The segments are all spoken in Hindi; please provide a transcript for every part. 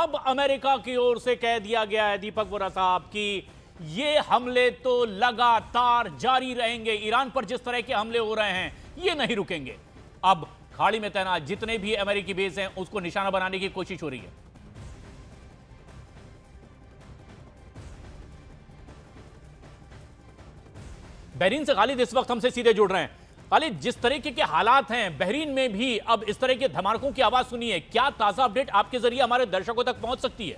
अब अमेरिका की ओर से कह दिया गया है दीपक वोरा साहब कि ये हमले तो लगातार जारी रहेंगे, ईरान पर जिस तरह के हमले हो रहे हैं ये नहीं रुकेंगे। अब खाड़ी में तैनात जितने भी अमेरिकी बेस हैं उसको निशाना बनाने की कोशिश हो रही है। बहरीन से खालिद इस वक्त हमसे सीधे जुड़ रहे हैं। खालिद, जिस तरीके के हालात हैं बहरीन में भी अब इस तरह के धमाकों की आवाज सुनी है, क्या ताजा अपडेट आपके जरिए हमारे दर्शकों तक पहुंच सकती है?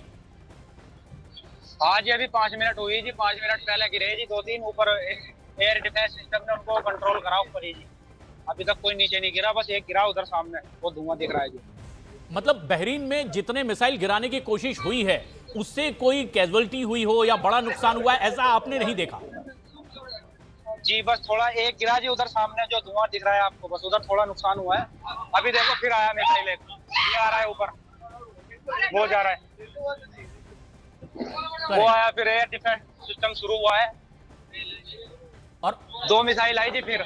आज अभी 5 मिनट हुई जी, 5 मिनट पहले गिरे जी 2-3 ऊपर एयर डिफेंस सिस्टम ने उनको कंट्रोल करा ऊपर ही जी। अभी तक कोई नीचे नहीं गिरा, बस एक गिरा उधर सामने, वो धुआं दिख रहा है जी। मतलब बहरीन में जितने मिसाइल गिराने की कोशिश हुई है उससे कोई कैजुअलिटी हुई हो या बड़ा नुकसान हुआ है, ऐसा आपने नहीं देखा? जी बस थोड़ा एक गिरा जी उधर सामने, जो धुआं दिख रहा है आपको, बस उधर थोड़ा नुकसान हुआ है। अभी देखो फिर आया मिसाइल एक, ये आ रहा है ऊपर, वो जा रहा है, वो आया, फिर एयर डिफेंस सिस्टम शुरू हुआ है और 2 मिसाइल आई जी फिर।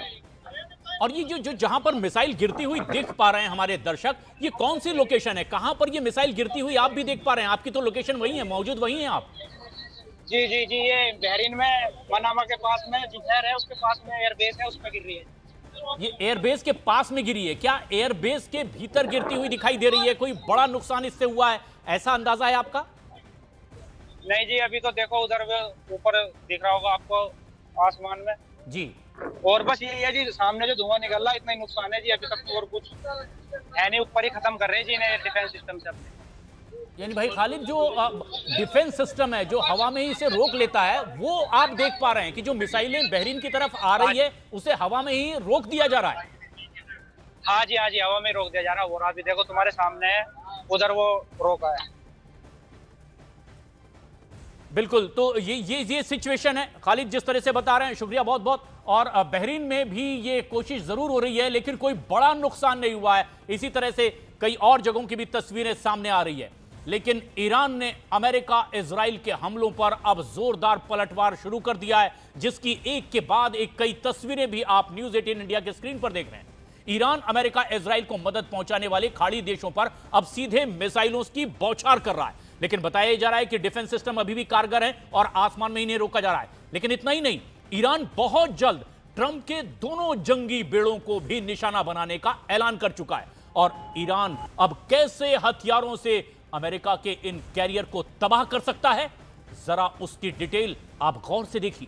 और ये जो जहां पर मिसाइल गिरती हुई देख पा रहे हैं हमारे दर्शक, ये कौन सी लोकेशन है, कहां पर ये मिसाइल गिरती हुई आप भी देख पा रहे हैं? आपकी तो लोकेशन वही है, मौजूद वही है आप? जी जी जी, ये बहरीन में मनामा के पास में जुबैर है, उसके पास में एयरबेस है, उसमें गिर रही है। ये एयरबेस के पास में गिरी है, क्या एयरबेस के भीतर गिरती हुई दिखाई दे रही है? कोई बड़ा नुकसान इससे हुआ है, ऐसा अंदाजा है आपका? नहीं जी, अभी तो देखो उधर ऊपर दिख रहा होगा आपको आसमान में जी। और बस ये है जी, सामने जो धुआं निकल रहा है इतना ही नुकसान है जी। अभी तक तो और कुछ है नहीं, ऊपर ही खत्म कर रहे हैं जी इन्हें डिफेंस सिस्टम से अपने। यानी भाई खालिद, जो डिफेंस सिस्टम है जो हवा में ही इसे रोक लेता है, वो आप देख पा रहे हैं कि जो मिसाइलें बहरीन की तरफ आ रही है उसे हवा में ही रोक दिया जा रहा है? हाँ जी हाँ जी, हवा में रोक दिया जा रहा है। और अभी देखो तुम्हारे सामने है, उधर वो रोका है। बिल्कुल, तो ये सिचुएशन है खालिद, जिस तरह से बता रहे हैं, शुक्रिया बहुत बहुत। और बहरीन में भी ये कोशिश जरूर हो रही है लेकिन कोई बड़ा नुकसान नहीं हुआ है। इसी तरह से कई और जगहों की भी तस्वीरें सामने आ रही है। लेकिन ईरान ने अमेरिका इजराइल के हमलों पर अब जोरदार पलटवार शुरू कर दिया है, जिसकी एक के बाद एक कई तस्वीरें भी आप न्यूज़ 18 इंडिया के स्क्रीन पर देख रहे हैं। ईरान अमेरिका इजराइल को मदद पहुंचाने वाले खाड़ी देशों पर अब सीधे मिसाइलों की बौछार कर रहा है। लेकिन बताया जा रहा है कि डिफेंस सिस्टम अभी भी कारगर है और आसमान में इन्हें रोका जा रहा है। लेकिन इतना ही नहीं, ईरान बहुत जल्द ट्रंप के दोनों जंगी बेड़ों को भी निशाना बनाने का ऐलान कर चुका है। और ईरान अब कैसे हथियारों से अमेरिका के इन कैरियर को तबाह कर सकता है, जरा उसकी डिटेल आप गौर से देखिए।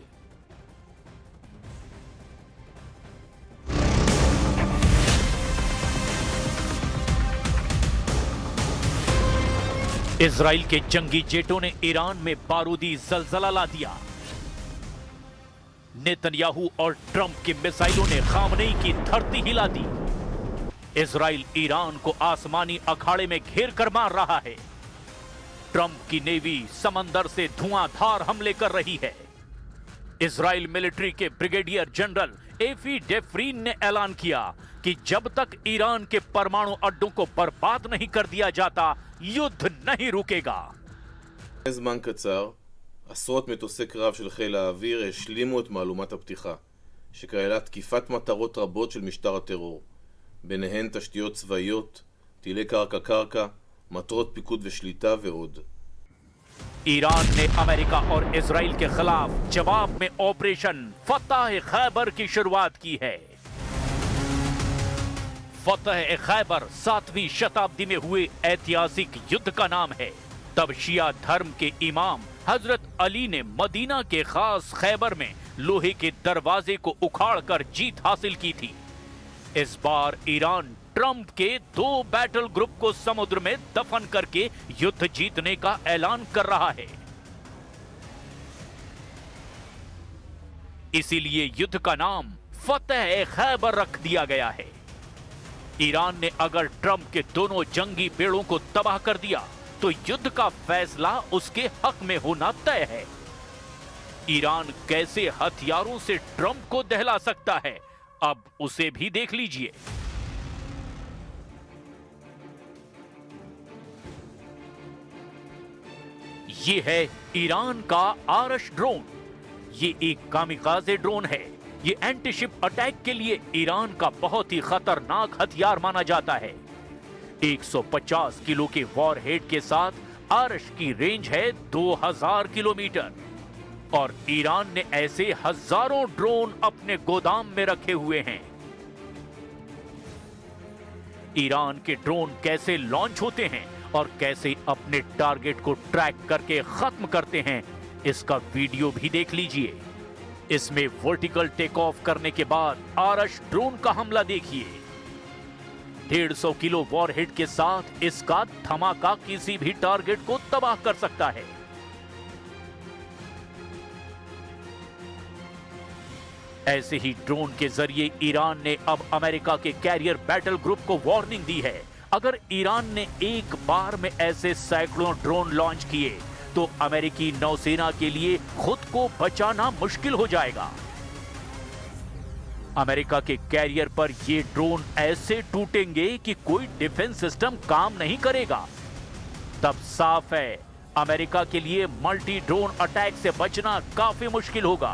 इजराइल के जंगी जेटों ने ईरान में बारूदी जलजला ला दिया। नेतन्याहू और ट्रंप की मिसाइलों ने खामनेई की धरती हिला दी। इजराइल ईरान को आसमानी अखाड़े में घेर कर मार रहा है। ट्रंप की नेवी समंदर से धुआंधार हमले कर रही है। इजराइल मिलिट्री के ब्रिगेडियर जनरल एफी डेफ्रीन ने ऐलान किया कि जब तक ईरान के परमाणु अड्डों को बर्बाद नहीं कर दिया जाता, युद्ध नहीं रुकेगा। זמן קצר, עשרות מטוסי קרב של חיל האוויר השלימו את מהלומת הפתיחה, שכללה תקיפת מטרות רבות של משטר הטרור, ביניהן תשתיות צבאיות, טילי קרקע-קרקע, מטרות פיקוד ושליטה ועוד. ईरान ने अमेरिका और इजराइल के खिलाफ जवाब में ऑपरेशन फतह खैबर की शुरुआत की है। फतह खैबर 7वीं शताब्दी में हुए ऐतिहासिक युद्ध का नाम है। तब शिया धर्म के इमाम हजरत अली ने मदीना के खास खैबर में लोहे के दरवाजे को उखाड़कर जीत हासिल की थी। इस बार ईरान ट्रंप के 2 बैटल ग्रुप को समुद्र में दफन करके युद्ध जीतने का ऐलान कर रहा है। इसीलिए युद्ध का नाम फतह खैबर रख दिया गया है। ईरान ने अगर ट्रंप के दोनों जंगी बेड़ों को तबाह कर दिया तो युद्ध का फैसला उसके हक में होना तय है। ईरान कैसे हथियारों से ट्रंप को दहला सकता है, अब उसे भी देख लीजिए। ये है ईरान का आरश ड्रोन। ये एक कामिकाज़े ड्रोन है। ये एंटीशिप अटैक के लिए ईरान का बहुत ही खतरनाक हथियार माना जाता है। 150 किलो के वॉरहेड के साथ आरश की रेंज है 2000 किलोमीटर और ईरान ने ऐसे हजारों ड्रोन अपने गोदाम में रखे हुए हैं। ईरान के ड्रोन कैसे लॉन्च होते हैं और कैसे अपने टारगेट को ट्रैक करके खत्म करते हैं, इसका वीडियो भी देख लीजिए। इसमें वर्टिकल टेक ऑफ करने के बाद आरश ड्रोन का हमला देखिए। 150 किलो वॉरहेड के साथ इसका धमाका किसी भी टारगेट को तबाह कर सकता है। ऐसे ही ड्रोन के जरिए ईरान ने अब अमेरिका के कैरियर बैटल ग्रुप को वार्निंग दी है। अगर ईरान ने एक बार में ऐसे सैकड़ों ड्रोन लॉन्च किए तो अमेरिकी नौसेना के लिए खुद को बचाना मुश्किल हो जाएगा। अमेरिका के कैरियर पर ये ड्रोन ऐसे टूटेंगे कि कोई डिफेंस सिस्टम काम नहीं करेगा। तब साफ है, अमेरिका के लिए मल्टी ड्रोन अटैक से बचना काफी मुश्किल होगा।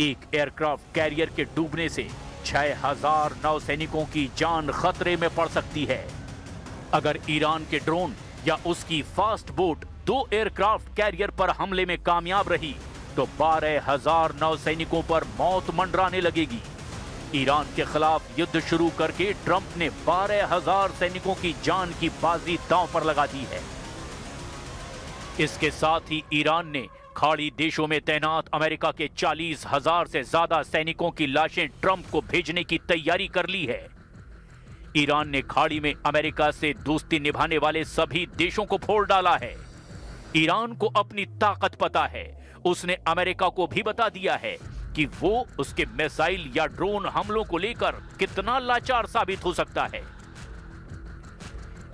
एक एयरक्राफ्ट कैरियर के डूबने से 6000 नौसैनिकों की जान खतरे में पड़ सकती है। अगर ईरान के ड्रोन या उसकी फास्ट बोट 2 एयरक्राफ्ट कैरियर पर हमले में कामयाब रही तो 12000 नौसैनिकों पर मौत मंडराने लगेगी। ईरान के खिलाफ युद्ध शुरू करके ट्रंप ने 12000 सैनिकों की जान की बाजी दांव पर लगा दी है। इसके साथ ही ईरान ने खाड़ी देशों में तैनात अमेरिका के 40,000 से ज्यादा सैनिकों की लाशें ट्रंप को भेजने की तैयारी कर ली है। ईरान ने खाड़ी में अमेरिका से दोस्ती निभाने वाले सभी देशों को फोड़ डाला है। ईरान को अपनी ताकत पता है। उसने अमेरिका को भी बता दिया है कि वो उसके मिसाइल या ड्रोन हमलों को लेकर कितना लाचार साबित हो सकता है।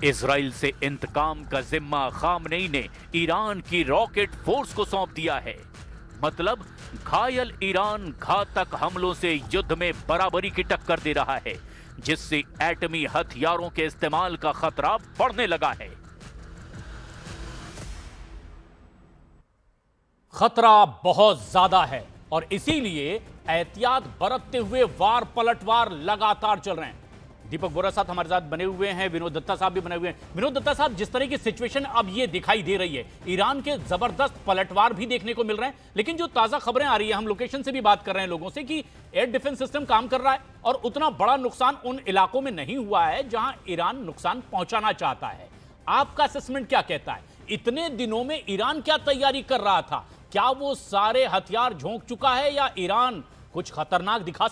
इजराइल से इंतकाम का जिम्मा खामनेई ने ईरान की रॉकेट फोर्स को सौंप दिया है। मतलब घायल ईरान घातक हमलों से युद्ध में बराबरी की टक्कर दे रहा है, जिससे एटमी हथियारों के इस्तेमाल का खतरा बढ़ने लगा है। खतरा बहुत ज्यादा है और इसीलिए एहतियात बरतते हुए वार पलटवार लगातार चल रहे हैं। दीपक बोरा साहब हमारे साथ बने हुए हैं, विनोद दत्ता साहब भी बने हुए हैं। विनोद दत्ता साहब, जिस तरह की सिचुएशन अब ये दिखाई दे रही है, ईरान के जबरदस्त पलटवार भी देखने को मिल रहे हैं, लेकिन जो ताजा खबरें आ रही है, हम लोकेशन से भी बात कर रहे हैं लोगों से, कि एयर डिफेंस सिस्टम काम कर रहा है और उतना बड़ा नुकसान उन इलाकों में नहीं हुआ है जहां ईरान नुकसान पहुंचाना चाहता है। आपका असेसमेंट क्या कहता है? इतने दिनों में ईरान क्या तैयारी कर रहा था? क्या वो सारे हथियार झोंक चुका है या ईरान कुछ खतरनाक दिखा